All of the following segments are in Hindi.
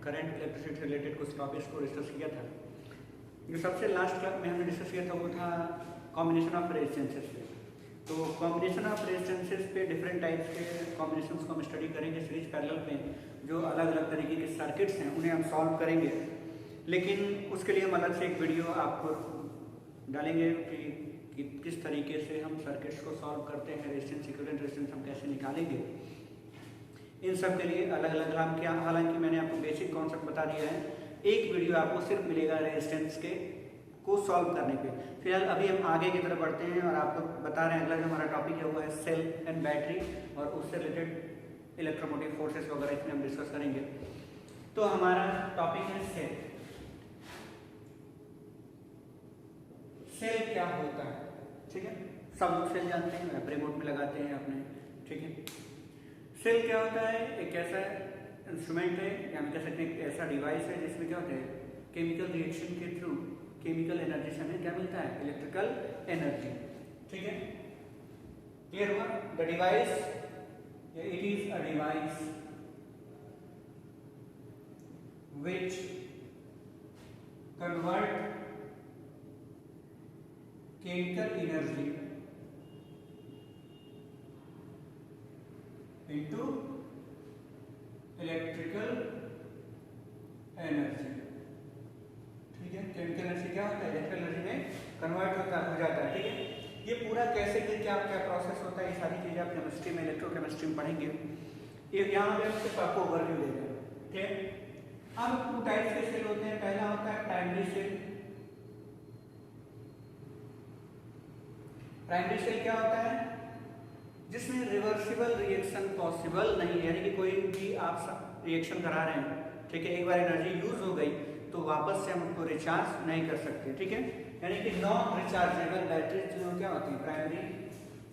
करंट इलेक्ट्रिसिटी रिलेटेड कुछ टॉपिक्स को डिस्कस किया था। जो सबसे लास्ट क्लास में हमने डिस्कस किया था वो था कॉम्बिनेशन ऑफ रेजिस्टेंसेस पे। तो कॉम्बिनेशन ऑफ रेजिस्टेंसेस पे डिफरेंट टाइप्स के कॉम्बिनेशंस को हम स्टडी करेंगे सीरीज पैरेलल में। जो अलग अलग तरीके के सर्किट्स हैं उन्हें हम सॉल्व करेंगे, लेकिन उसके लिए हम अलग से एक वीडियो आपको डालेंगे कि किस तरीके से हम सर्किट्स को सॉल्व करते हैं, रेजिस्टेंस इक्विवेलेंट रेजिस्टेंस हम कैसे निकालेंगे। इन सब के लिए अलग अलग हम क्या, हालांकि मैंने आपको बेसिक कॉन्सेप्ट बता दिया है। एक वीडियो आपको सिर्फ मिलेगा रेजिस्टेंस के को सॉल्व करने पे। फिलहाल अभी हम आगे की तरफ बढ़ते हैं और आपको बता रहे हैं अगला जो हमारा टॉपिक है वो है सेल एंड बैटरी और उससे रिलेटेड इलेक्ट्रोमोटिव फोर्सेस वगैरह इसमें हम डिस्कस करेंगे। तो हमारा टॉपिक है सेल। सेल क्या होता है, ठीक है, सब लोग सेल जानते हैं, आप रिमोट में लगाते हैं अपने, ठीक है। सेल क्या होता है, एक ऐसा इंस्ट्रूमेंट है या हम कह सकते हैं एक ऐसा डिवाइस है जिसमें क्या होता है केमिकल रिएक्शन के थ्रू केमिकल एनर्जी से हमें क्या मिलता है, इलेक्ट्रिकल एनर्जी, ठीक है। क्लियर हुआ? The device, it is a device which convert chemical energy into electrical energy, ठीक है। केमिकल एनर्जी क्या होता है, इलेक्ट्रिकल एनर्जी में कन्वर्ट हो जाता है, ठीक है। ये पूरा कैसे क्या क्या प्रोसेस होता है, ये सारी चीजें आप केमिस्ट्री में, इलेक्ट्रोकेमिस्ट्री में पढ़ेंगे। ये यहाँ पे सिर्फ आपको ओवरव्यू देगा, ठीक है। अब टू टाइप्स के सेल होते हैं। पहला होता है प्राइमरी सेल। प्राइमरी सेल क्या होता है, जिसमें रिवर्सिबल रिएक्शन पॉसिबल नहीं है, यानी कि कोई भी आप रिएक्शन करा रहे हैं, ठीक है, एक बार एनर्जी यूज हो गई तो वापस से हम उसको रिचार्ज नहीं कर सकते, ठीक है। यानी कि नॉन रिचार्जेबल बैटरीज जो क्या होती है, प्राइमरी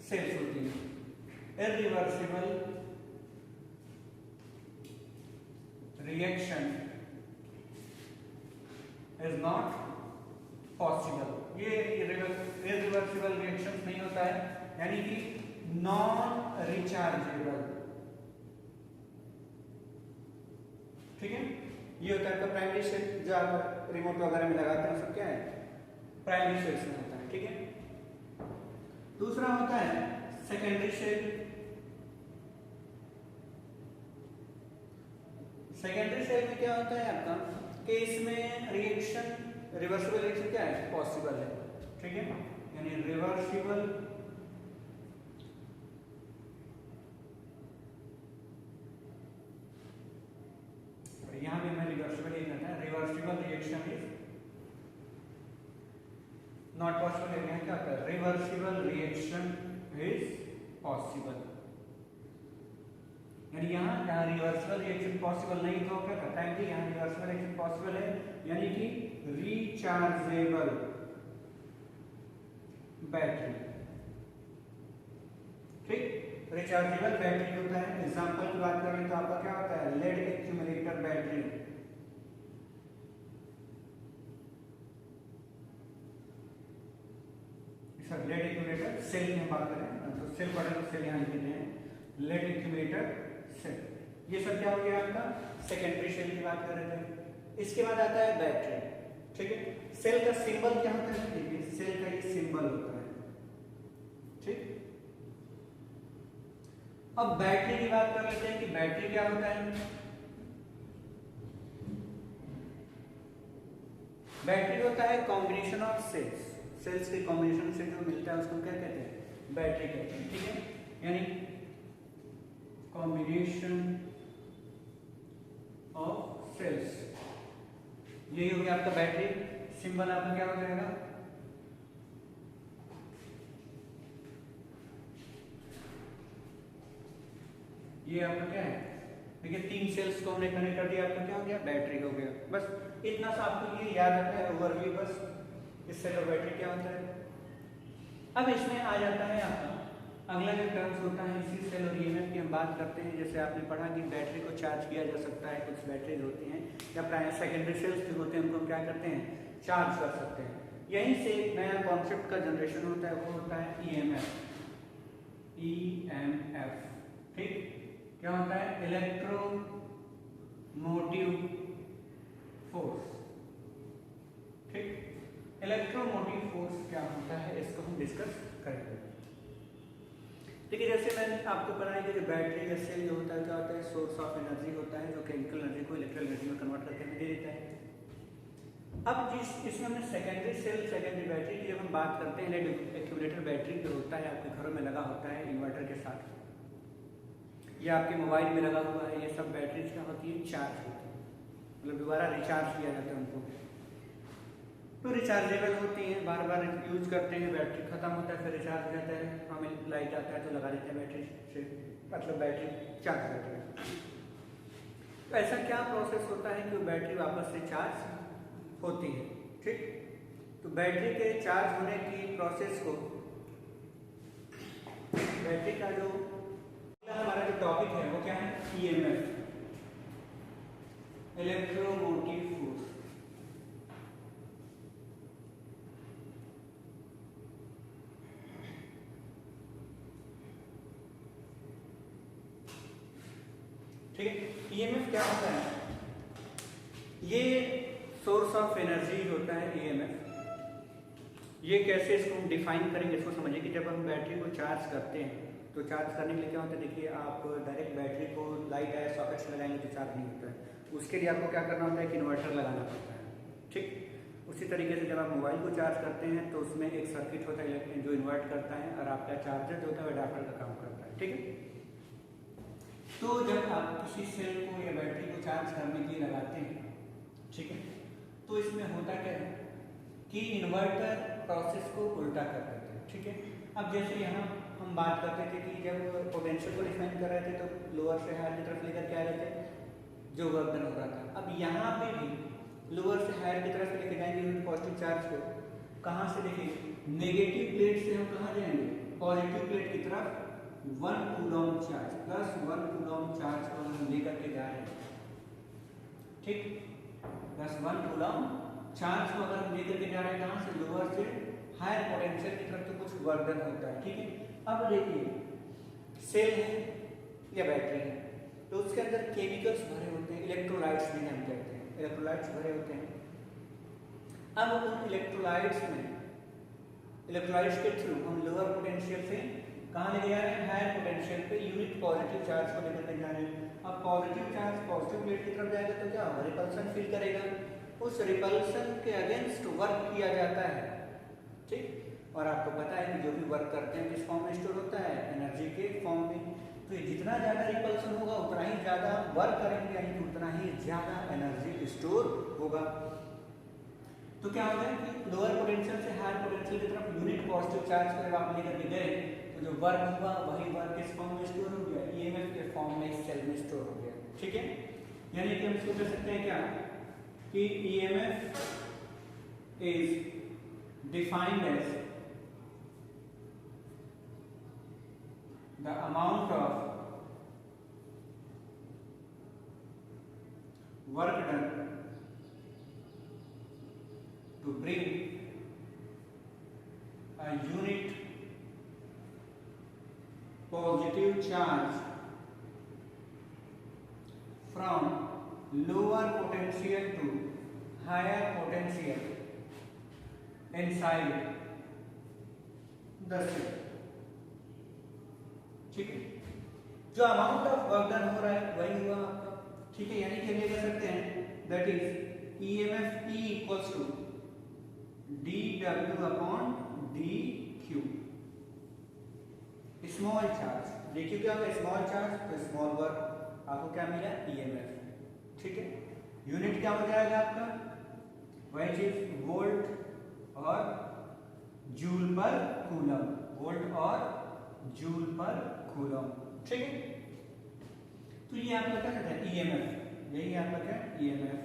सेल्स होती है। Irreversible reaction is not possible. ये इररिवर्सिबल रिएक्शन नहीं होता है, यानी कि नॉन रिचार्जेबल, ठीक है। ये होता है प्राइमरी सेल, जो आप रिमोट वगैरह में लगाते हैं सब क्या है, प्राइमरी सेल्स में होता है, ठीक है। दूसरा होता है सेकेंडरी सेल। सेकेंडरी सेल में क्या होता है आपका कि इसमें रिएक्शन, रिवर्सिबल रिएक्शन क्या है, पॉसिबल है, ठीक है, यानी रिवर्सिबल और यहां भी हमें रिवर्सिबल ही कहते हैं, reversible reaction is not possible. यहाँ क्या होता है, रिवर्सिबल रिएक्शन इज पॉसिबल, यानी यहाँ रिवर्सिबल रिएक्शन पॉसिबल नहीं तो क्या करता है कि यहाँ रिवर्सिबल रिएक्शन पॉसिबल है, यानी कि रिचार्जेबल बैटरी, ठीक। रिचार्जेबल बैटरी होता है। एग्जांपल की बात करें तो आपका क्या होता है, lead accumulator battery, sir lead accumulator cell की हम बात करें तो सेल पढ़े तो सेल यहाँ लिखते हैं, लेड एक्यूमुलेटर सेल। ये सब क्या हो गया आपका, सेकेंडरी सेल की बात कर रहे थे। इसके बाद आता है बैटरी, ठीक है। सेल का सिंबल क्या होता है, देखिए सेल का ये सिंबल होता है, ठीक। अब बैटरी की बात कर लेते हैं कि बैटरी क्या होता है। बैटरी होता है कॉम्बिनेशन ऑफ सेल्स, सेल्स के कॉम्बिनेशन से जो मिलता है उसको क्या कहते हैं, बैटरी कहते हैं, ठीक है। यानी कॉम्बिनेशन ऑफ सेल्स, यही हो गया आपका बैटरी। सिंबल आपका क्या हो जाएगा, ये आपका क्या है, देखिए तीन सेल्स को हमने कनेक्ट कर दिया, आपका क्या हो गया, बैटरी हो गया। बस इतना सा आपको ये याद रखना है, ओवरव्यू बस इस सेल और बैटरी क्या होता है। अब इसमें आ जाता है आपका अगला जो टर्म्स होता है इसी सेल और ईएमएफ की हम बात करते हैं। जैसे आपने पढ़ा कि बैटरी को चार्ज किया जा सकता है, कुछ बैटरीज होती हैं या प्राइमरी सेकेंडरी सेल्स जो होते हैं उनको हम क्या करते हैं, चार्ज कर सकते हैं। यहीं से एक नया कॉन्सेप्ट का जनरेशन होता है, वो होता है ईएमएफ, ठीक। क्या होता है, इलेक्ट्रोमोटिव फोर्स क्या होता है इसको हम डिस्कस करेंगे। देखिए जैसे मैंने आपको बताया कि जो बैटरी का सेल जो होता है क्या होता है, सोर्स ऑफ एनर्जी होता है जो केमिकल एनर्जी को इलेक्ट्रिकल एनर्जी में कन्वर्ट करके हमें दे देता है। अब इसमें हमने सेकेंडरी सेल सेकेंडरी बैटरी की जब हम बात करते हैं, एक्यूमुलेटर बैटरी जो होता है आपके घरों में लगा होता है इन्वर्टर के साथ, या आपके मोबाइल में लगा हुआ है, ये सब बैटरी क्या होती है, चार्ज होती है, मतलब दोबारा रिचार्ज किया जाता है उनको। तो रिचार्जेबल होती हैं, बार बार यूज करते हैं, बैटरी खत्म होता है फिर रिचार्ज हो जाता है, हमें लाइट आता है तो लगा देते हैं बैटरी से, मतलब बैटरी चार्ज करते हैं। तो ऐसा क्या प्रोसेस होता है कि वो बैटरी वापस से चार्ज होती है। ठीक, तो बैटरी के चार्ज होने की प्रोसेस को, बैटरी का जो हमारा जो टॉपिक है वो क्या है, ईएमएफ, इलेक्ट्रोमोटिव फोर्स। ठीक है, ईएमएफ क्या होता है, ये सोर्स ऑफ एनर्जी होता है ईएमएफ। ये कैसे इसको हम डिफाइन करेंगे, इसको समझिए कि जब हम बैटरी को चार्ज करते हैं तो चार्ज करने के लिए क्या होता है, देखिए आप डायरेक्ट बैटरी को लाइट है सॉकेट से लगाएंगे तो चार्ज नहीं होता है, उसके लिए आपको क्या करना होता है कि इन्वर्टर लगाना पड़ता है। ठीक, उसी तरीके से जब आप मोबाइल को चार्ज करते हैं तो उसमें एक सर्किट होता है जो इन्वर्ट करता है और आपका चार्जर जो होता है अडाप्टर का काम करता है। ठीक है, तो जब आप किसी सेल को या बैटरी को चार्ज करने के लिए लगाते हैं, ठीक है, तो इसमें होता क्या है कि इन्वर्टर प्रोसेस को उल्टा कर देते हैं। ठीक है, अब जैसे यहाँ हम बात करते थे कि जब पोटेंशियल को डिफाइन कर रहे थे तो लोअर से हायर की तरफ लेकर के आ रहे थे जो वर्क डन हो रहा था। अब यहाँ पे भी लोअर से हायर की तरफ लेके जाएंगे यूनिट पॉजिटिव चार्ज को, कहाँ से देखेंगे, नेगेटिव प्लेट से हम कहाँ जाएंगे, पॉजिटिव प्लेट की तरफ 1 Coulomb charge plus 1 Coulomb charge को हम लेकर के जा रहे हैं। ठीक, प्लस 1 कूलॉम चार्ज को अगर हम लेकर के जा रहे हैं कहाँ से, लोअर से हायर पोटेंशियल की तरफ, तो कुछ वर्क डन होता है। ठीक है, अब देखिए सेल है या बैटरी है तो उसके अंदर केमिकल्स भरे होते हैं, इलेक्ट्रोलाइट्स भी हम कहते हैं, इलेक्ट्रोलाइट्स भरे होते हैं। अब उन इलेक्ट्रोलाइट्स में, इलेक्ट्रोलाइट्स के थ्रू हम लोअर पोटेंशियल से कहाँ लेके जा रहे हैं, हायर पोटेंशियल पे यूनिट पॉजिटिव चार्ज को लेकर के जा रहे हैं। अब पॉजिटिव चार्ज पॉजिटिव प्लेट की तरफ जाएगा तो क्या होगा, रिपल्सन फील करेगा, उस रिपल्सन के अगेंस्ट वर्क किया जाता है। ठीक, और आपको पता है कि जो भी वर्क करते हैं किस फॉर्म में स्टोर होता है, एनर्जी के फॉर्म में। तो जितना ज़्यादा रिपल्सन होगा उतना ही ज़्यादा वर्क करेंगे, यानी कि उतना ही ज़्यादा एनर्जी स्टोर होगा। तो क्या होगा कि लोअर पोटेंशियल से हायर पोटेंशियल की तरफ यूनिट पॉजिटिव चार्ज पर आप लेकर के गए तो जो वर्क हुआ वही वर्क किस फॉर्म में स्टोर हो गया, ईएमएफ के फॉर्म में सेल में स्टोर हो गया। ठीक है, यानी कि हम इसको कह सकते हैं क्या कि EMF is defined as the amount of work done to bring a unit positive charge from lower potential to higher potential inside the cell। ठीक है, जो अमाउंट ऑफ वर्क डन हो रहा है वही हुआ आपका। ठीक है, यानी कि हम ये कह सकते हैं that is EMF E equals to dw upon dq। Small charge, dq क्या होगा, स्मॉल चार्ज तो स्मॉल वर्क, आपको क्या मिला, ईएमएफ। ठीक है, यूनिट क्या हो जाएगा आपका, वही चीज वोल्ट और जूल पर कूलम, वोल्ट और जूल पर कूलम। ठीक है, तो ये आपका क्या कहता है, ईएमएफ, यही आपका क्या, ईएमएफ,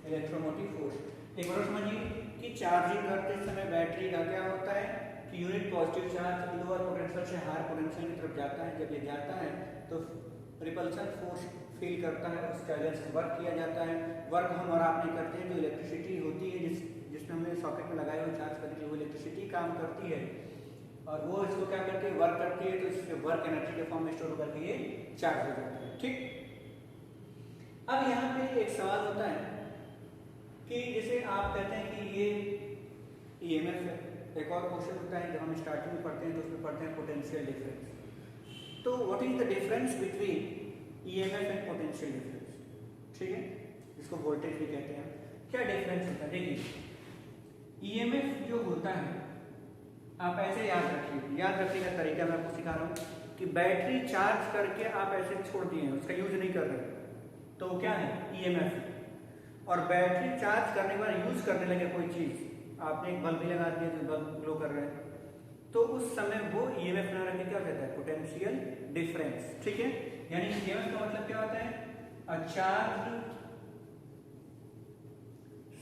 इलेक्ट्रोमोटिव फोर्स। एक बार समझिए कि चार्जिंग करते समय बैटरी का क्या होता है कि unit positive charge lower potential से हायर पोटेंशियल की तरफ जाता है, जब ये जाता है तो रिपल्सन फोर्स फील करता है, उसके अगेंस्ट वर्क किया जाता है। वर्क हम और आप नहीं करते हैं, जो इलेक्ट्रिसिटी होती है जिसमें हमने सॉकेट में लगाए हुए चार्ज करने के लिए वो इलेक्ट्रिसिटी काम करती है और वो इसको क्या करती है, वर्क करती है, तो इसके वर्क एनर्जी के फॉर्म में स्टोर करके ये चार्ज हो जाता है। ठीक, अब यहाँ पे एक सवाल होता है कि जैसे आप कहते हैं कि ये ईएमएफ है। एक और क्वेश्चन होता है जब हम स्टार्टिंग में पढ़ते हैं तो उसमें पढ़ते हैं पोटेंशियल डिफरेंस। तो what is the difference between EMF and potential difference, ठीक है, इसको वोल्टेज भी कहते हैं। क्या डिफरेंस होता है? देखिए ईएमएफ जो होता है आप ऐसे याद रखिए, याद रखने का तरीका मैं आपको सिखा रहा हूँ कि बैटरी चार्ज करके आप ऐसे छोड़ दिए हैं, उसका यूज नहीं कर रहे तो क्या है? ईएमएफ है। और बैटरी चार्ज करने के बाद यूज करने लगे कोई चीज, आपने एक बल्ब भी लगा दिया जो बल्ब ग्लो कर रहा है, तो उस समय वो ईएमएफ ना रखने क्या हो जाता है? पोटेंशियल डिफरेंस, ठीक है। यानी ईएमएफ का मतलब क्या होता है? A charge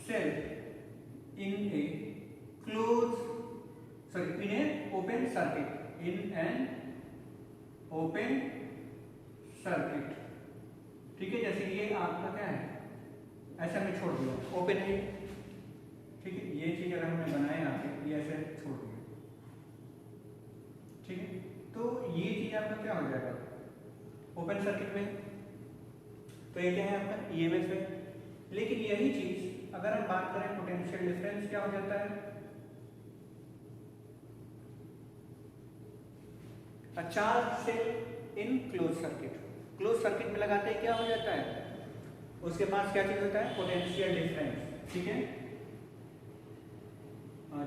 cell in a close sorry in a open circuit, in an open circuit, ठीक है। जैसे ये आपका क्या है, ऐसा मैं छोड़ दिया ओपन है, ठीक है, ये चीज अगर हमने बनाया यहाँ पे, ये ऐसे छोड़ दिया, ठीक है, तो ये चीज आपका क्या हो जाएगा? ओपन सर्किट में। तो ये क्या है आपका? ईएमएफ है। लेकिन यही चीज अगर हम बात करें पोटेंशियल डिफरेंस, क्या हो जाता है? A charge cell in close circuit, close circuit में लगाते हैं क्या हो जाता है? उसके पास क्या चीज होता है? पोटेंशियल डिफरेंस, ठीक है।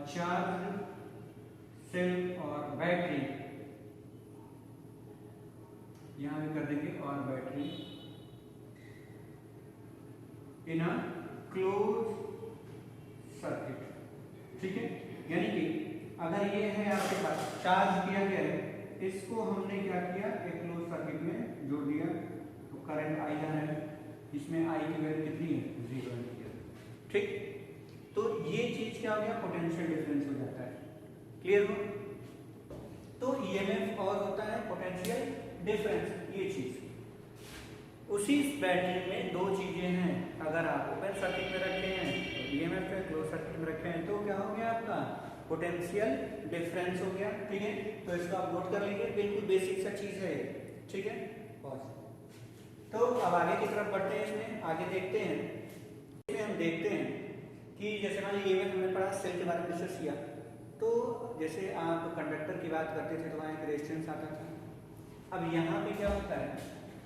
चार्ज सेल और बैटरी यहां भी कर देंगे, और battery in a close circuit, ठीक है। यानी कि अगर ये है आपके पास चार्ज किया गया है, इसको हमने क्या किया? एक क्लोज सर्किट में जोड़ दिया, तो करंट आई है, इसमें आई की वैल्यू कितनी है? 0 ठीक। तो ये चीज क्या हो गया? पोटेंशियल डिफरेंस हो जाता है। क्लियर हो? तो ईएमएफ और होता है पोटेंशियल डिफरेंस, ये चीज। उसी बैटरी में दो चीजें हैं, अगर आप ओपन सर्किट में रखे हैं तो ईएमएफ है, क्लोज सर्किट में रखे हैं तो क्या हो गया आपका? पोटेंशियल डिफरेंस हो गया, ठीक है। तो इसको आप नोट कर लीजिए, बिल्कुल बेसिक सा चीज है, ठीक है। तो अब आगे की तरफ बढ़ते हैं, इसमें आगे देखते हैं, इसमें हम देखते हैं कि जैसे मान लीजिए ईएमएफ हमने पढ़ा, सेल के बारे में डिस्कस किया, तो जैसे आप कंडक्टर की बात करते थे तो वहाँ एक रेजिस्टेंस आता था। अब यहाँ पे क्या होता है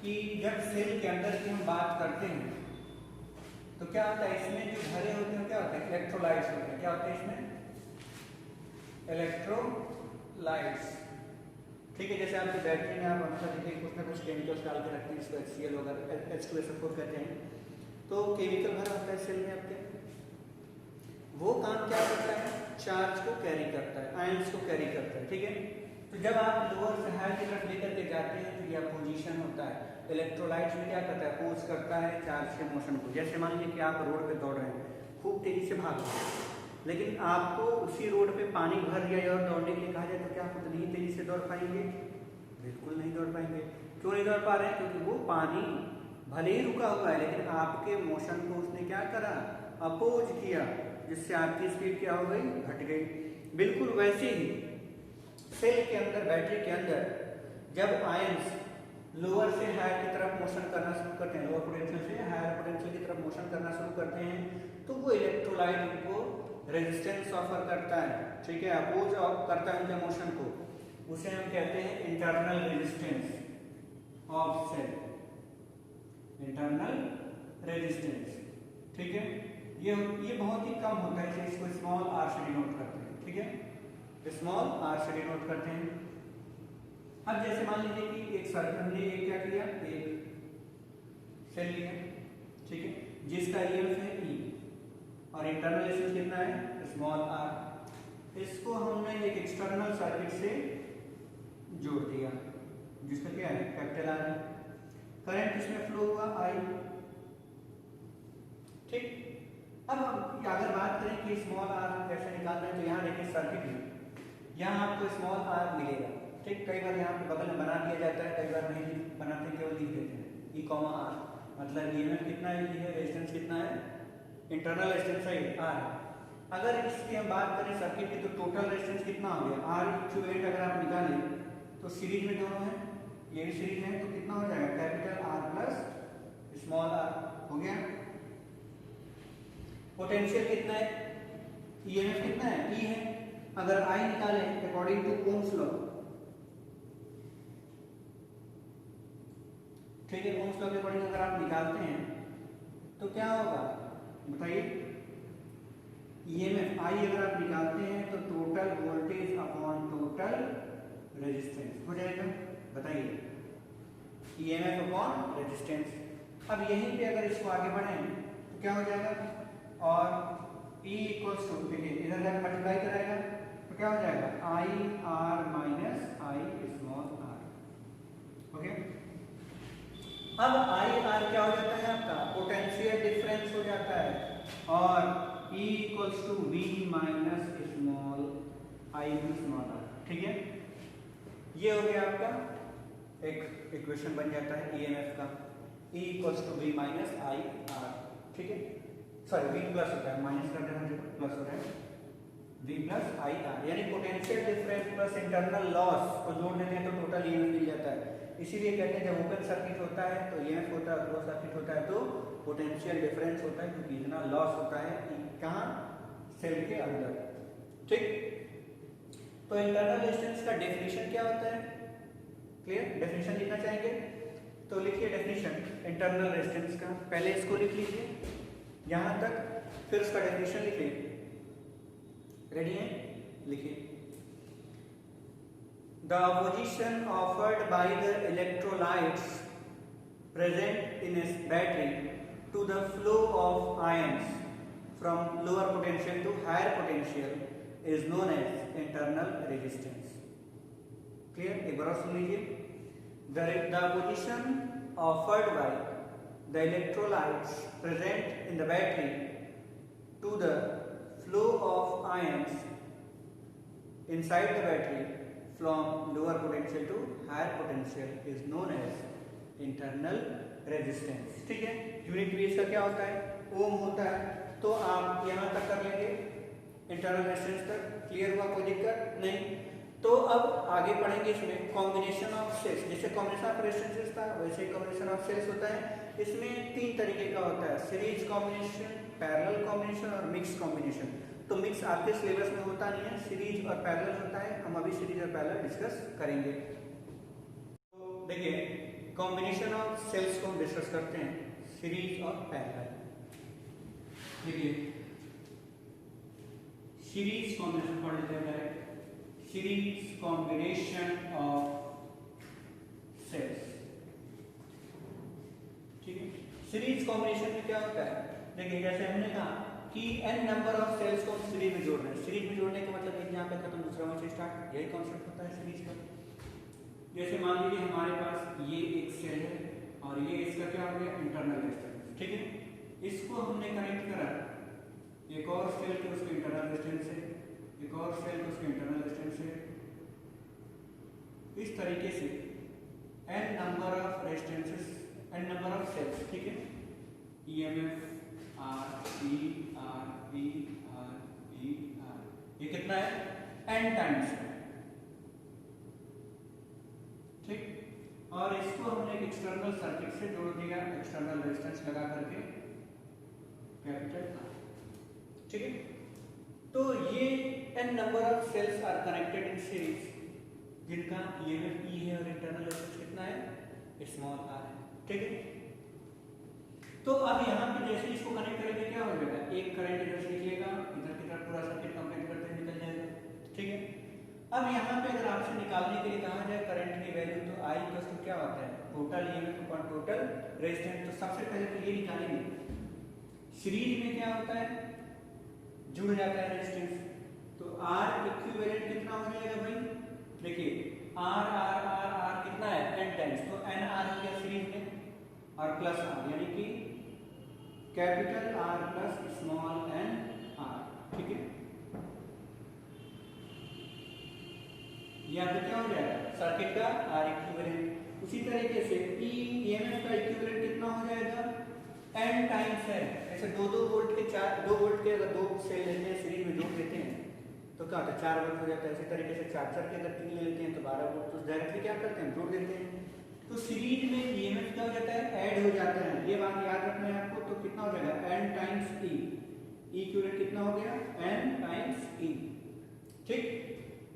कि जब सेल के अंदर की हम बात करते हैं तो क्या होता है? इसमें जो भरे होते हैं क्या होते हैं? इलेक्ट्रोलाइट्स होते हैं। क्या होते हैं इसमें? इलेक्ट्रोलाइट्स, ठीक है। जैसे आपकी बैटरी में आप हमेशा देखिए कुछ ना कुछ केमिकल्स डाल के रखते हैं, इसको HCl वगैरह H2SO4 कहते हैं, तो केमिकल भरा होता है सेल में आपके, वो काम क्या करता है? चार्ज को कैरी करता है, आयंस को कैरी करता है, ठीक है। तो जब आप लोअर से हायर की तरफ लेकर के जाते हैं तो यह पोजीशन होता है। इलेक्ट्रोलाइट्स में क्या करता है? अपोज करता है चार्ज के मोशन को। जैसे मान लीजिए कि आप रोड पे दौड़ रहे हैं, खूब तेजी से भाग रहे हैं, लेकिन आपको उसी रोड पे पानी भर दिया और दौड़ने के लिए कहा जाए तो क्या आप उतनी ही तेजी से दौड़ पाएंगे? बिल्कुल नहीं दौड़ पाएंगे। क्यों नहीं दौड़ पा रहे हैं? क्योंकि वो पानी भले ही रुका हुआ है, लेकिन आपके मोशन को उसने क्या करा? अपोज किया, जिससे आपकी स्पीड क्या हो गई? घट गई। बिल्कुल वैसे ही सेल के अंदर, बैटरी के अंदर जब आयंस लोअर से हायर की तरफ मोशन करना शुरू करते हैं, लोअर पोटेंशियल से हायर पोटेंशियल की तरफ मोशन करना शुरू करते हैं, तो वो इलेक्ट्रोलाइट उनको रेजिस्टेंस ऑफर करता है, ठीक है, अपोज करता है उनके मोशन को। उसे हम कहते हैं internal resistance of cell, internal resistance, ठीक है। ये बहुत ही कम होता है, इसे इसको स्मॉल आर से डिनोट करते हैं, ठीक है, स्मॉल आर से डिनोट करते हैं। अब जैसे मान लीजिए कि एक सर्किट हमने एक क्या किया? एक सेल लिया, ठीक है, जिसका ईएमएफ है ई और इंटरनल रेजिस्टेंस कितना है? Small R. इसको हमने एक एक्सटर्नल सर्किट से जोड़ दिया, जिसका क्या है? कैपिटल आर है। करंट इसमें फ्लो हुआ आई, ठीक। अब हम अगर बात करें कि स्मॉल आर कैसे निकालना है, तो यहाँ देखिए सर्किट में, यहाँ आपको स्मॉल आर मिलेगा, ठीक। कई बार यहाँ पे बगल में बना दिया जाता है, कई बार नहीं बनाते, केवल लिख देते हैं ई कॉमा आर, मतलब ईएमएफ कितना है, रेजिस्टेंस कितना है, इंटरनल रेजिस्टेंस है आर। अगर इसकी हम बात करें सर्किट की, तो टोटल रेजिस्टेंस कितना हो गया? आर इक्विवेलेंट अगर आप निकालें तो सीरीज में दोनों है, ये भी सीरीज है, तो कितना हो जाएगा? Capital R plus small R हो गया। पोटेंशियल कितना है? ईएमएफ कितना है, ई है। अगर आई निकाले अकॉर्डिंग टू ओम्स लॉ, ठीक है, ओम्स लॉ के अकॉर्डिंग अगर आप निकालते हैं तो क्या होगा बताइए, ईएमएफ आई अगर आप निकालते हैं तो total voltage upon total resistance हो जाएगा। बताइए, ईएमएफ अपॉन रेजिस्टेंस। अब यहीं पे अगर इसको आगे बढ़ें तो क्या हो जाएगा, और E इक्वल्स टू, देखिए इधर जाकर मल्टीप्लाई कराएगा तो क्या हो जाएगा, I R minus I small R. Okay, अब आई आर क्या हो जाता है आपका, पोटेंशियल डिफरेंस हो जाता है, और E equals to V minus small I small R. ठीक है, ये हो गया आपका एक इक्वेशन बन जाता है ईएमएफ का, E equals to V minus I R. ठीक है, सॉरी वी प्लस होता है, माइनस करते हैं प्लस होता है, वी प्लस आई आर, यानी potential difference plus internal loss को जोड़ देते हैं तो टोटल ईएमएफ मिल जाता है। इसीलिए कहते हैं जब ओपन सर्किट होता है तो ईएमएफ होता है, क्लोज सर्किट होता है तो पोटेंशियल डिफरेंस होता है, क्योंकि इतना लॉस होता है कहाँ, सेल के अंदर। ठीक, तो इंटरनल रेजिस्टेंस का डेफिनेशन क्या होता है, क्लियर, डेफिनेशन लिखना चाहेंगे तो लिखिए डेफिनेशन इंटरनल रेजिस्टेंस का, पहले इसको लिख लीजिए यहां तक, फिर उसका डेफिनेशन लिखिए। रेडी है, लिखिए, the opposition offered by the electrolytes present in इस battery to the flow of ions from lower potential to higher potential is known as internal resistance. Clear, एक बार और सुन लीजिए, the opposition offered by the electrolytes present in the battery to the flow of ions inside the battery from lower potential to higher potential is known as internal resistance। ठीक है, यूनिट भी इसका क्या होता है, ओम होता है, तो आप यहां तक कर लेंगे इंटरनल रेजिस्टेंस तक। क्लियर हुआ, कोई दिक्कत नहीं। तो अब आगे पढ़ेंगे इसमें कॉम्बिनेशन ऑफ सेल्स, जैसे कॉम्बिनेशन ऑफ रेजिस्टेंसेस था वैसे ही कॉम्बिनेशन ऑफ सेल्स होता है। इसमें 3 तरीके का होता है, सीरीज कॉम्बिनेशन, पैरेलल कॉम्बिनेशन और मिक्स कॉम्बिनेशन। तो मिक्स आपके सिलेबस में होता नहीं है, सीरीज और पैरेलल होता है, हम अभी सीरीज और पैरेलल डिस्कस करेंगे। तो देखिए कॉम्बिनेशन ऑफ सेल्स को हम डिस्कस करते हैं, सीरीज और पैरेलल। देखिए सीरीज कॉम्बिनेशन पढ़ लेते हैं, सीरीज कॉम्बिनेशन ऑफ सेल्स। ठीक है, सीरीज कॉम्बिनेशन में क्या होता है, देखिए जैसे हमने कहा कि n नंबर ऑफ सेल्स को हम सीरीज में जोड़ रहे हैं। सीरीज में जोड़ने का मतलब एक यहाँ पे खत्म दूसरा वहीं से स्टार्ट, यही कॉन्सेप्ट होता है सीरीज का। जैसे मान लीजिए हमारे पास ये एक सेल है और ये इसका क्या हो गया, इंटरनल रेजिस्टेंस। ठीक है, इसको हमने कनेक्ट करा एक और सेल को उसके इंटरनल रेजिस्टेंस से, एक और सेल को उसके इंटरनल रेजिस्टेंस से, इस तरीके से n number of resistances, n number of cells. ठीक है, EMF R E R E R E R, ये कितना है, n टाइम्स है। ठीक, और इसको हमने एक एक्सटर्नल सर्किट से जोड़ दिया, एक्सटर्नल रेजिस्टेंस लगा करके कैपिटल आर। ठीक है, तो ये n number of cells are connected in series, जिनका ईएमएफ ई है और इंटरनल रेजिस्टेंस कितना है, स्मॉल आर है। ठीक है, तो अब यहाँ पे जैसे इसको कनेक्ट करेंगे क्या हो जाएगा, एक करंट इधर से निकलेगा, इधर की तरफ पूरा सर्किट कंप्लीट करते हुए निकल जाएगा। ठीक है, अब यहाँ पे अगर आपसे निकालने के लिए कहा जाए करंट की वैल्यू, तो आई इक्वल टू क्या होता है, total EMF upon total resistance. तो सबसे पहले तो ये निकालेंगे, सीरीज में क्या होता है, जुड़ जाता है रेजिस्टेंस, तो आर इक्विवेलेंट कितना हो जाएगा भाई, देखिए आर आर आर आर कितना है, n टाइम्स, तो n आर हो गया सीरीज में, और प्लस आर, यानी कि capital R plus small n R. ठीक है, यहाँ पे क्या हो जाएगा, सर्किट का आर इक्विवेलेंट। उसी तरीके से ई ईएमएफ का इक्विवेलेंट कितना हो जाएगा, n टाइम्स है। ऐसे 2 वोल्ट के 2 वोल्ट के अगर 2 सेल लेते हैं, सीरीज में जोड़ देते हैं तो क्या होता है, 4 वोल्ट हो जाता है। इसी तरीके से 4 के अगर 3 ले लेते हैं तो 12 वोल्ट, तो डायरेक्टली क्या करते हैं, जोड़ देते हैं। तो सीरीज में ईएमएफ क्या हो जाता है, ऐड हो जाता है, ये बात याद रखना है आपको। तो कितना हो जाएगा, n टाइम्स ई, इक्विवेलेंट कितना हो गया, n टाइम्स ठीक।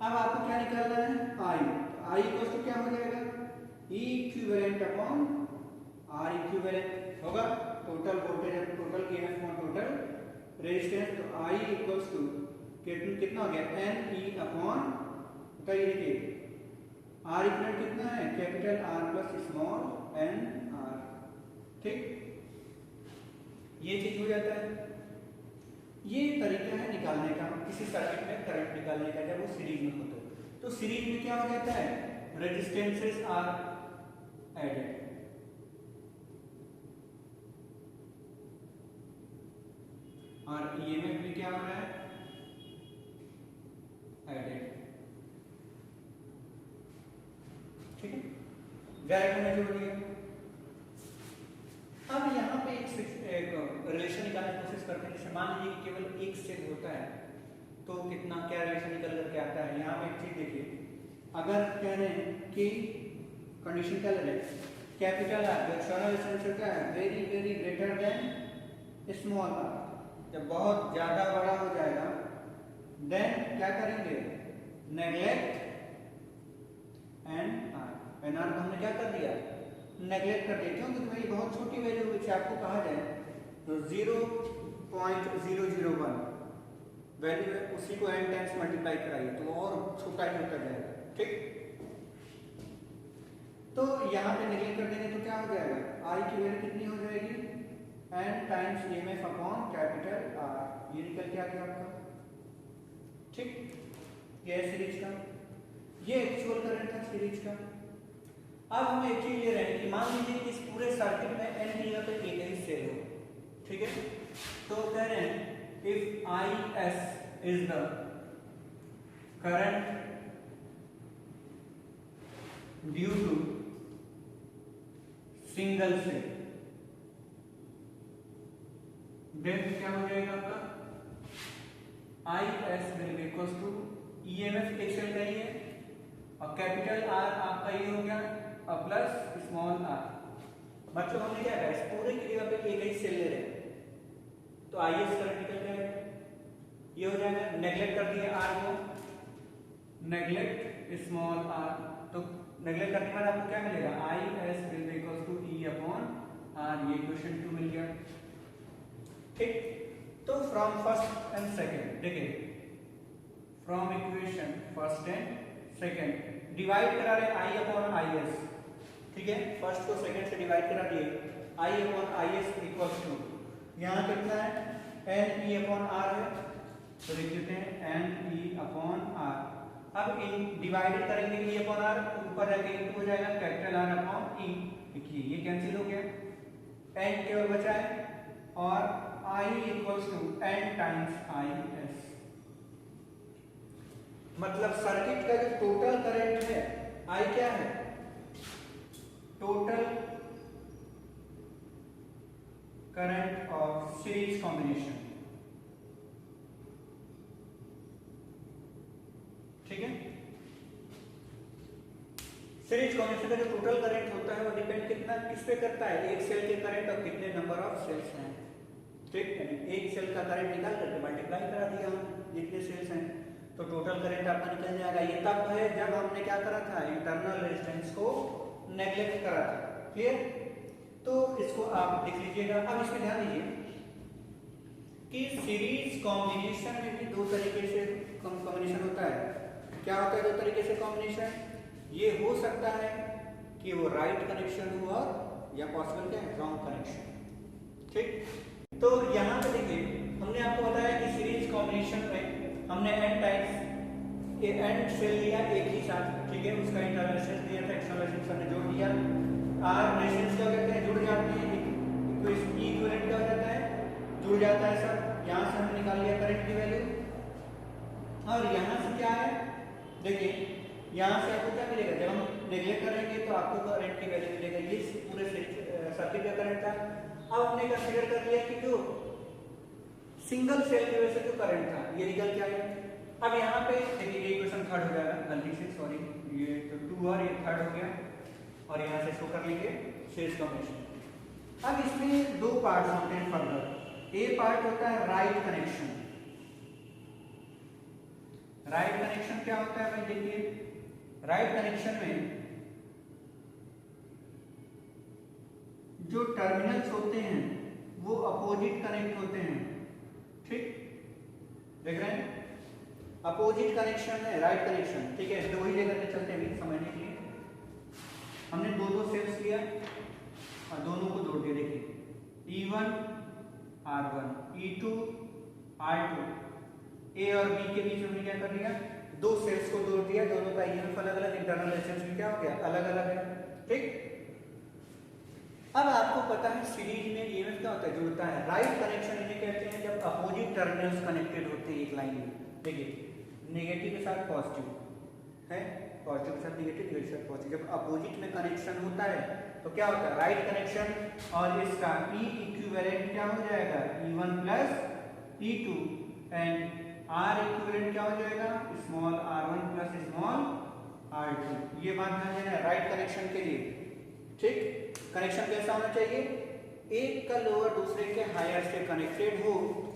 अब आपको क्या निकालना है, आई। आई इक्वल टू क्या हो जाएगा, E equivalent upon R equivalent होगा, total voltage total EMF upon total resistance. तो आई इक्वल्स टू कितना हो गया, एन ई अपॉन, बताइए देखिए आर इक्वल कितना है, capital R plus small N R. ठीक, ये चीज हो जाता है। ये तरीका है निकालने का किसी सर्किट में करंट निकालने का जब वो सीरीज में हो तो सीरीज में क्या हो जाता है, रेजिस्टेंसेस आर एडेड, और ईएमएफ भी क्या हो रहा है, एडेड। ठीक है, डायरेक्ट में जोड़ दिया। अब यहाँ पे एक रिलेशन निकालने की कोशिश करते हैं। जैसे मान लीजिए कि केवल एक सेल होता है तो कितना क्या रिलेशन निकल करके आता है। यहाँ पे एक चीज देखिए, अगर कह रहे हैं कि कंडीशन क्या ले रहे हैं, कैपिटल आर जो एक्सटर्नल रेजिस्टेंस होता है very very greater than small R, जब बहुत ज्यादा बड़ा हो जाएगा देन क्या करेंगे, neglect and R. N R को हमने क्या कर दिया, नेग्लेक्ट कर दिया। क्यों, क्योंकि भाई बहुत छोटी वैल्यू है, आपको कहा जाए तो 0.001 वैल्यू है, उसी को n टाइम्स मल्टीप्लाई कराइए तो और छोटा ही होता जाएगा। ठीक, तो यहाँ पे नेग्लेक्ट कर देंगे तो क्या हो जाएगा, आई की वैल्यू कितनी हो जाएगी, n times EMF upon capital R. ये निकल के आ गया आपका। ठीक, ये है सीरीज का, ये एक्चुअल करंट था सीरीज का। अब हम एक चीज ले रहे हैं कि मान लीजिए कि इस पूरे सर्किट में n की जगह पे एक ही सेल हो। ठीक है, तो कह रहे हैं if I S is the current due to single cell, then क्या हो जाएगा आपका, I S will be equal to EMF एक सेल का ही है और कैपिटल आर आपका ये हो गया और प्लस स्मॉल आर। बच्चों हमने क्या कहा, इस पूरे की जगह पे एक ही सेल ले रहे हैं तो आईएस करंट निकल जाएगा, ये हो जाएगा। नेग्लेक्ट कर दिया आर को, नेग्लेक्ट स्मॉल आर, तो नेग्लेक्ट करने के बाद आपको क्या मिलेगा, I S will be equal to E upon R. ये क्वेश्चन 2 मिल गया। ठीक, तो फ्रॉम फर्स्ट एंड सेकंड देखिए, from equation first and second divide करा रहे आई अपॉन आई एस। ठीक है, फर्स्ट को सेकंड से डिवाइड करा दिए, I upon I S equals to यहाँ कितना है, एन ई अपॉन आर है, तो लिख देते हैं एन ई अपॉन आर। अब इन डिवाइडेड करेंगे ई अपॉन आर, ऊपर जाके इनटू हो जाएगा कैपिटल आर अपॉन ई। देखिए ये कैंसिल हो गया, एन केवल बचा है और I equals to n times I S. मतलब सर्किट का जो टोटल करंट है, आई क्या है, total current of series combination. ठीक है, सीरीज कॉम्बिनेशन का जो टोटल करंट होता है वो डिपेंड कितना किस पे करता है, एक सेल के करंट और कितने नंबर ऑफ सेल्स हैं। ठीक है, एक सेल का करंट निकाल करके मल्टीप्लाई करा दिया हम जितने सेल्स हैं तो टोटल करंट आपका निकल जाएगा। ये तब है जब हमने क्या करा था, इंटरनल रेजिस्टेंस को नेग्लेक्ट करा था। क्लियर, तो इसको आप देख लीजिएगा। अब इसमें ध्यान दीजिए कि सीरीज कॉम्बिनेशन में भी दो तरीके से कॉम्बिनेशन होता है। क्या होता है दो तरीके से कॉम्बिनेशन, ये हो सकता है कि वो राइट कनेक्शन हो और या पॉसिबल क्या है रॉन्ग कनेक्शन। ठीक, तो यहाँ पे देखिए हमने आपको बताया कि सीरीज कॉम्बिनेशन में हमने एन टाइम्स एन सेल लिया एक ही साथ। ठीक है, उसका इंटरनल रेजिस्टेंस दिया था, एक्सटर्नल रेजिस्टेंस हमने जोड़ दिया। आर रेजिस्टेंस क्या कहते हैं, जुड़ जाते हैं, इक्विवेलेंट क्या हो जाता है, जुड़ जाता है सब। यहाँ से हमने निकाल लिया करंट की वैल्यू और यहाँ से क्या है देखिए, यहाँ से आपको क्या मिलेगा, जब हम नेग्लेक्ट करेंगे तो आपको करंट की वैल्यू मिलेगा। ये पूरे सर्किट का करंट था। अब हमने कंसीडर कर लिया कि जो सिंगल सेल की वजह से जो करंट था ये निकल के आया। अब यहाँ पे देखिए ये क्वेश्चन थर्ड हो जाएगा, गलती से सॉरी, ये तो 2 और ये थर्ड हो गया और यहाँ से शो कर लीजिए सीरीज कॉम्बिनेशन। अब इसमें दो पार्ट होते हैं फर्दर। ए पार्ट होता है राइट कनेक्शन, राइट कनेक्शन क्या होता है भाई, देखिए राइट कनेक्शन में जो टर्मिनल्स होते हैं वो अपोजिट कनेक्ट होते हैं, ठीक, देख रहे हैं, अपोजिट कनेक्शन है राइट कनेक्शन, ठीक है। दो ही जगह पे चलते हैं समझने के लिए। हमने दो दो सेल्स लिया और दोनों को जोड़ दिया, देखिए E1 R1 E2 R2, ए और बी के बीच हमने क्या कर लिया, दो सेल्स को जोड़ दिया, दोनों का ईएमएफ अलग अलग, इंटरनल रेजिस्टेंस भी क्या हो गया, अलग अलग है, ठीक। अब आपको पता है सीरीज में ईएमएफ क्या होता है, जुड़ता है। राइट कनेक्शन इन्हें कहते हैं जब अपोजिट टर्मिनल्स कनेक्टेड होते हैं एक लाइन में। देखिए नेगेटिव के साथ पॉजिटिव है, पॉजिटिव के साथ नेगेटिव, नेगेटिव के साथ पॉजिटिव, जब अपोजिट में कनेक्शन होता है तो क्या होता है, राइट कनेक्शन और इसका ई इक्विवेलेंट क्या हो जाएगा, E1 plus E2 and are equivalent क्या हो जाएगा, small r1 plus small r2। ये बात ध्यान देना है राइट कनेक्शन के लिए, ठीक। कनेक्शन कैसा होना चाहिए, एक का लोअर दूसरे के हायर से कनेक्टेड हो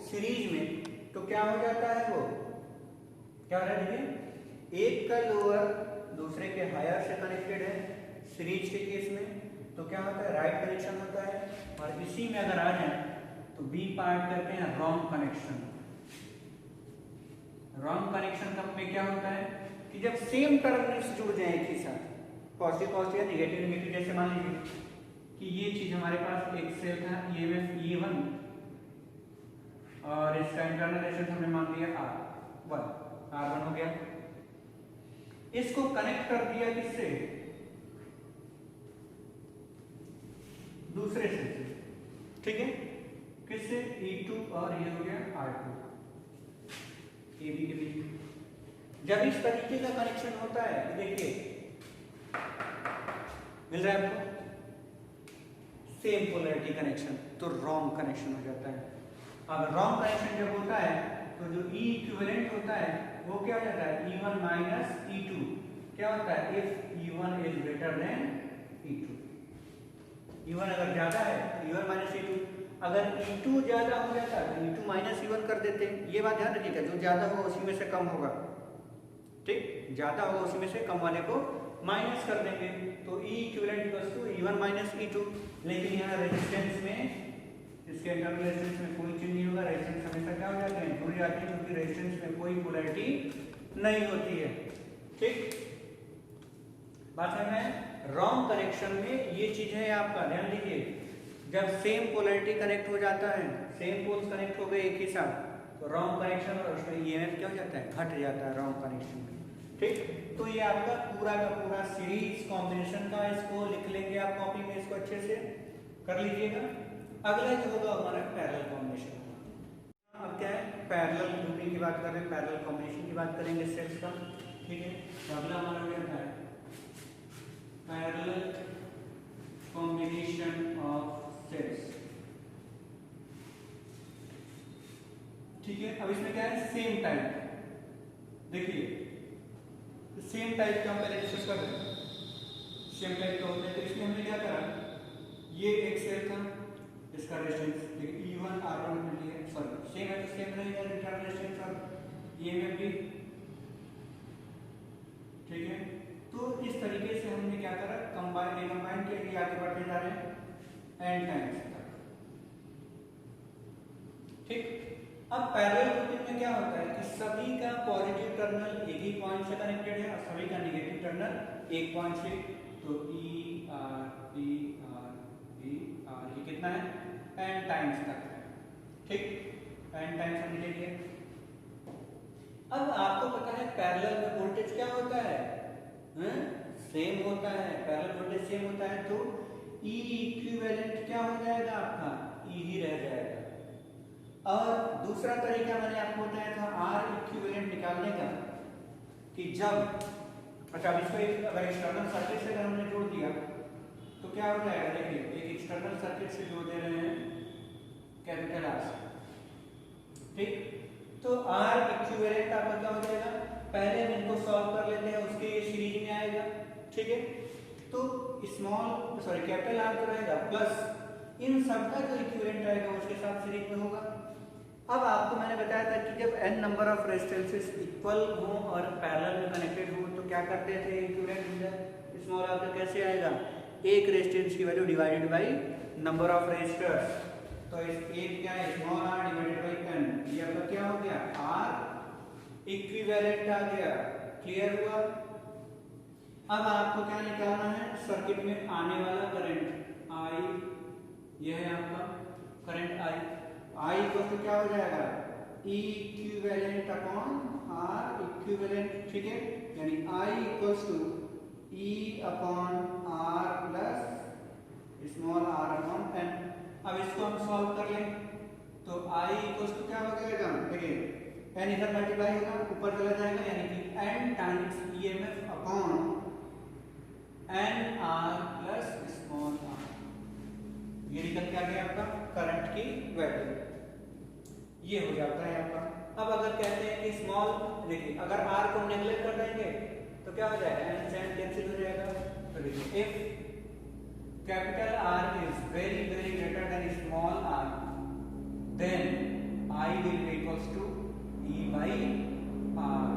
सीरीज में, तो क्या हो जाता है, वो क्या हो रहा है, देखिए एक का लोअर दूसरे के हायर से कनेक्टेड है सीरीज के केस में, तो क्या होता है, राइट कनेक्शन होता है। और इसी में अगर आ जाए तो बी पार्ट करते हैं रॉन्ग कनेक्शन। रॉन्ग कनेक्शन में क्या होता है कि जब सेम टर्मिनल्स जुड़ जाए एक ही साथ, पॉजिटिव पॉजिटिव या नेगेटिव नेगेटिव, जैसे मान लीजिए कि ये चीज हमारे पास एक सेल था ईएमएफ E1 और इसका इंटरनल रेजिस्टेंस हमने मान लिया R1 हो गया, इसको कनेक्ट कर दिया किससे, दूसरे से, ठीक है, किससे, E2 और ये हो गया R2 AB के बीच। जब इस तरीके का कनेक्शन होता है, देखिए मिल रहा है आपको, सेम पोलैरिटी कनेक्शन, तो रॉन्ग कनेक्शन हो जाता है। अब रॉन्ग कनेक्शन जब होता है तो जो E इक्विवेलेंट होता है वो क्या हो जाता है, E1 माइनस E2, क्या होता है, if E1 is greater than E2, E1 अगर ज्यादा है तो E1 माइनस E2, अगर E2 ज्यादा हो जाता है तो E2 माइनस E1 कर देते हैं। ये बात ध्यान रखिएगा, जो ज्यादा होगा उसी में से कम होगा, ठीक, ज्यादा होगा उसी में से कम वाले को माइनस कर देंगे, तो E equivalent equals to E1 minus E2। लेकिन यहाँ रेजिस्टेंस में, इसके इंटरनल रेजिस्टेंस में कोई चेंज नहीं होगा, रेजिस्टेंस हमेशा क्या हो जाते हैं, जुड़ जाते हैं, क्योंकि रेजिस्टेंस में कोई पोलैरिटी नहीं होती है, ठीक। बात है में रॉन्ग कनेक्शन में ये चीज है आपका, ध्यान दीजिए, जब सेम पोलैरिटी कनेक्ट हो जाता है, सेम पोल्स कनेक्ट हो गए एक ही साथ, तो रॉन्ग कनेक्शन और उसमें ईएमएफ क्या हो जाता है, घट जाता है रॉन्ग कनेक्शन में, ठीक। तो ये आपका पूरा का पूरा सीरीज कॉम्बिनेशन का, इसको लिख लेंगे आप कॉपी में, इसको अच्छे से कर लीजिएगा। अगला जो होगा हमारा पैरेलल कॉम्बिनेशन। अब क्या है, पैरेलल ग्रुपिंग की बात कर रहे हैं, पैरेलल कॉम्बिनेशन की बात करेंगे सेल्स का, ठीक है। अगला हमारा क्या है, पैरेलल कॉम्बिनेशन ऑफ सेल्स, ठीक है। अब इसमें क्या है, सेम टाइप, देखिए सेम टाइप का हम पहले डिस्कस कर रहे हैं, सेम टाइप का होता है। तो इसमें हमने क्या करा, ये एक सेल था, इसका रेजिस्टेंस E1 R1 मिल लिया, सॉरी सेम है तो सेम रहेगा इंटरनल रेजिस्टेंस और ईएमएफ भी, ठीक है। तो इस तरीके से हमने क्या करा, कंबाइन के लिए आगे बढ़ते जा रहे हैं एन टाइम्स तक, ठीक। अब पैरेलल ग्रुपिंग में क्या होता है कि सभी का पॉजिटिव टर्मिनल एक ही पॉइंट से कनेक्टेड है और सभी का नेगेटिव टर्मिनल एक पॉइंट से, तो E R E R E R ये कितना है, n टाइम्स तक है, ठीक, n टाइम्स हमने ले लिया। अब आपको पता है पैरेलल में वोल्टेज क्या होता है, सेम होता है, पैरेलल वोल्टेज सेम होता है, तो E इक्विवेलेंट क्या हो जाएगा आपका, E ही रह जाएगा। और दूसरा तरीका मैंने आपको बताया था R इक्विवेलेंट निकालने का, कि जब, अच्छा अब इसको एक अगर एक्सटर्नल सर्किट से अगर हमने जोड़ दिया तो क्या हो जाएगा, देखिए एक एक्सटर्नल सर्किट से जोड़ दे रहे हैं कैपिटल R, ठीक। तो R इक्विवेलेंट आपका क्या हो जाएगा, पहले हम इनको सॉल्व कर लेते हैं, उसके ये सीरीज में आएगा, ठीक है। तो कैपिटल R जो रहेगा प्लस इन सब का जो इक्विवेलेंट आएगा उसके साथ सीरीज में होगा, अब आपको मैंने बताया था कि जब n number of resistances equal हो और पैरेलल में कनेक्टेड हो तो क्या करते थे, इक्विवेलेंट स्मॉल आर का कैसे आएगा, एक रेजिस्टेंस की value divided by number of resistors. तो इस एक क्या है, small R divided by n, ये आपका क्या हो गया, आर इक्विवेलेंट आ गया। क्लियर हुआ। अब आपको क्या निकालना है, सर्किट में आने वाला करंट आई, यह है आपका करंट आई। आई इक्वल क्या हो जाएगा, E equivalent upon R equivalent, ठीक है, यानी I equals to E upon R plus small r upon n. अब इसको हम सॉल्व कर लें तो आई इक्वल्स टू क्या हो जाएगा, देखिए एन इधर मल्टीप्लाई होगा ऊपर चला जाएगा, यानी कि N times EMF upon N R plus small R, ये निकल के आ गया आपका करंट की वैल्यू, ये हो जाता है आपका। अब अगर कहते हैं कि स्मॉल, देखिए अगर आर को नेगलेक्ट कर देंगे तो क्या हो जाएगा, एन से एन कैंसिल हो जाएगा। तो देखिए if capital R is very very greater than small R then I will be equals to E by R.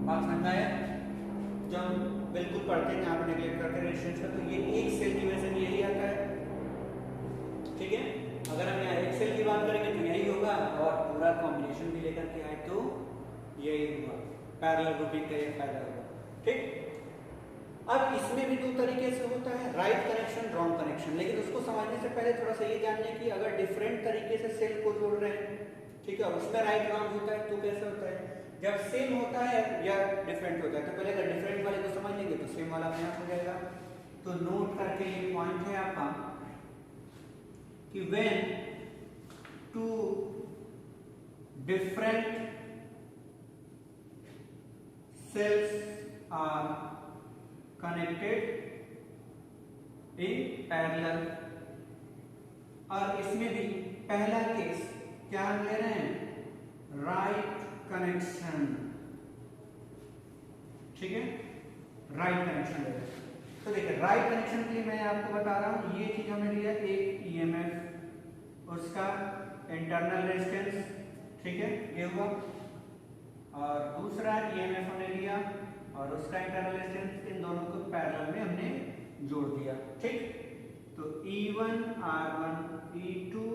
बात समझ आया। जब बिल्कुल पढ़ते हैं यहाँ पे नेगलेक्ट करते हैं रेजिस्टेंस का, तो ये एक सेल की वजह से यही आता है, ठीक है। अगर हम यहाँ एक सेल की बात करेंगे तो यही होगा, और पूरा कॉम्बिनेशन भी लेकर के आए तो यही होगा, पैरेलल ग्रुपिंग का ये फायदा होगा, ठीक। अब इसमें भी दो तरीके से होता है, राइट कनेक्शन, रॉन्ग कनेक्शन। लेकिन उसको समझने से पहले थोड़ा सा ये जानने की, अगर डिफरेंट तरीके से सेल को जोड़ रहे हैं, ठीक है, और उसमें राइट रॉन्ग होता है तो कैसे होता है, जब सेम होता है या डिफरेंट होता है। तो पहले अगर डिफरेंट वाले को समझ लेंगे तो सेम वाला अपने आप हो जाएगा। तो नोट करके ये पॉइंट है आपका कि when two different cells are connected in parallel, और इसमें भी पहला केस क्या हम ले रहे हैं, राइट कनेक्शन, ठीक है, राइट कनेक्शन ले रहे हैं। तो देखिए राइट कनेक्शन के लिए मैं आपको बता रहा हूं, ये चीज हमने लिया, एक ईएमएफ, उसका इंटरनल रेजिस्टेंस, ठीक है, ये हुआ, और दूसरा ईएमएफ हमने लिया और उसका इंटरनल रेजिस्टेंस, इन दोनों को पैरेलल में हमने जोड़ दिया, ठीक। तो E1 R1 E2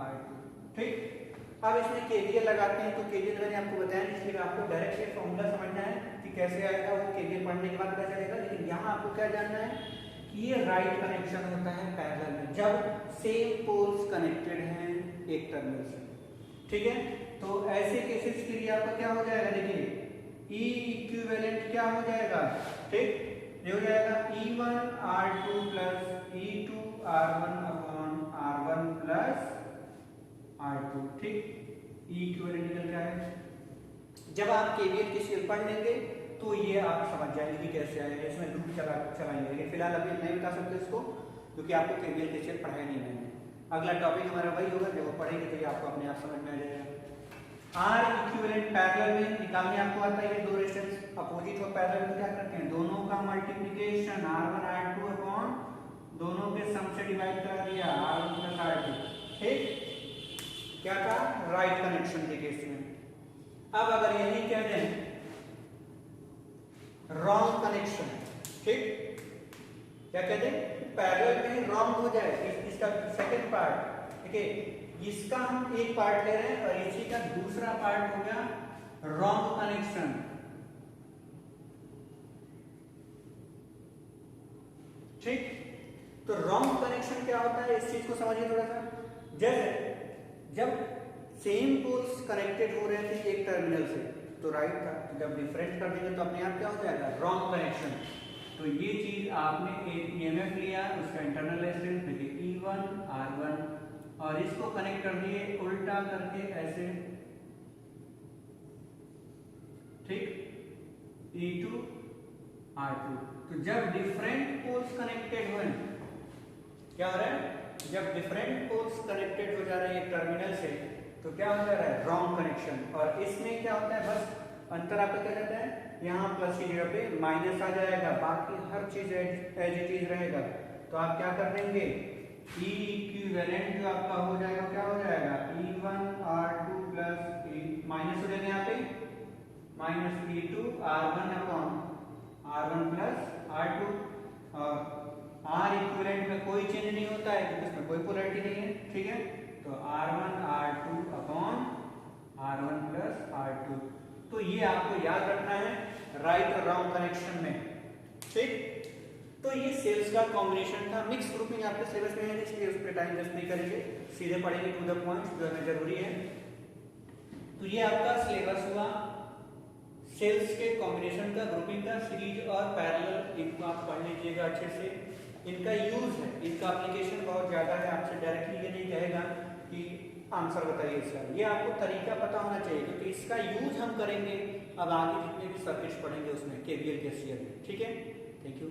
R2, ठीक। अब इसमें केवीएल लगाते हैं, तो केवीएल मैंने आपको बताया, इसलिए आपको डायरेक्ट ये फॉर्मूला समझना है कि कैसे आएगा, वो केवीएल पढ़ने के बाद पता चलेगा। लेकिन यहाँ आपको क्या जानना है कि ये राइट कनेक्शन होता है पैरेलल में, जब सेम पोल्स कनेक्टेड हैं एक टर्मिनल से, ठीक है। तो ऐसे केसेस के लिए आपका क्या हो जाएगा, देखिए ई इक्विवेलेंट क्या हो जाएगा, ठीक, ये हो जाएगा E1 R2 plus E2 R1 upon R1 plus R2, ठीक। ई इक्विवेलेंट निकल क्या है, जब आप केवीएल की सेल पढ़ लेंगे तो ये आप समझ जाएंगे कि कैसे आएगा, इसमें लूप चलाएंगे। लेकिन फिलहाल अभी नहीं बता सकते इसको, क्योंकि आपको केवीएल की सेल पढ़ाई नहीं मैंने। अगला टॉपिक हमारा वही होगा, जब वो पढ़ेंगे तो ये आपको अपने आप समझ में आ जाएगा। आर इक्विवेलेंट पैरेलल में निकालने आपको आता है, दो रेजिस्टेंस अपोजिट और पैरेलल में क्या करते हैं, दोनों का मल्टीप्लिकेशन R1 R2 अपॉन दोनों के सम से डिवाइड कर दिया, R1 प्लस R2, ठीक। क्या था, राइट कनेक्शन के केस में। अब अगर यही कह दें रॉन्ग कनेक्शन, ठीक, क्या कहते हैं, पैरेलल में रॉन्ग हो जाए, इसका सेकंड पार्ट, ठीक है, इसका हम एक पार्ट ले रहे हैं और इसी का दूसरा पार्ट हो गया रॉन्ग कनेक्शन, ठीक। तो रॉन्ग कनेक्शन क्या होता है, इस चीज को समझिए थोड़ा सा। जैसे जब सेम पोल्स कनेक्टेड हो रहे थे एक टर्मिनल से तो राइट था, जब डिफरेंट कर देंगे तो अपने आप क्या हो जाएगा, रॉन्ग कनेक्शन। तो ये चीज आपने एक ईएमएफ लिया, उसका इंटरनल रेजिस्टेंस देखिए E1 R1, और इसको कनेक्ट कर दिए उल्टा करके ऐसे, ठीक, E2 R2। तो जब डिफरेंट पोल्स कनेक्टेड हुए, क्या हो रहा है, जब डिफरेंट पोल्स कनेक्टेड हो जा रहे हैं एक टर्मिनल से तो क्या हो जा रहा है, रॉन्ग कनेक्शन। और इसमें क्या होता है, बस अंतर आपका क्या रहता है, यहाँ प्लस की जगह पे माइनस आ जाएगा, बाकी हर चीज एज इट इज रहेगा। तो आप क्या कर देंगे, ई इक्विवेलेंट जो आपका हो जाएगा क्या हो जाएगा, E1 R2 R1 upon R1 plus R2, और R इक्विवेलेंट में कोई चेंज नहीं होता है क्योंकि इसमें कोई पोलैरिटी नहीं है, ठीक है। तो R1 R2 upon R1 plus R2। तो ये आपको याद रखना है राइट और रॉन्ग कनेक्शन में, ठीक। तो ये सेल्स का कॉम्बिनेशन था। मिक्स ग्रुपिंग आपके सिलेबस में है इसलिए उस पर टाइम वेस्ट नहीं करेंगे, सीधे पढ़ेंगे टू द पॉइंट जो हमें जरूरी है। तो ये आपका सिलेबस हुआ सेल्स के कॉम्बिनेशन का, ग्रुपिंग का, सीरीज और पैरेलल। इनको आप पढ़ लीजिएगा अच्छे से। इनका यूज है, इनका एप्लीकेशन बहुत ज्यादा है। आपसे डायरेक्टली ये नहीं कहेगा कि आंसर बताइए इसका, ये आपको तरीका पता होना चाहिए क्योंकि इसका यूज हम करेंगे अब आगे जितने भी सर्किट्स पढ़ेंगे उसमें, केवीएल केसीएल में, ठीक है। Thank you.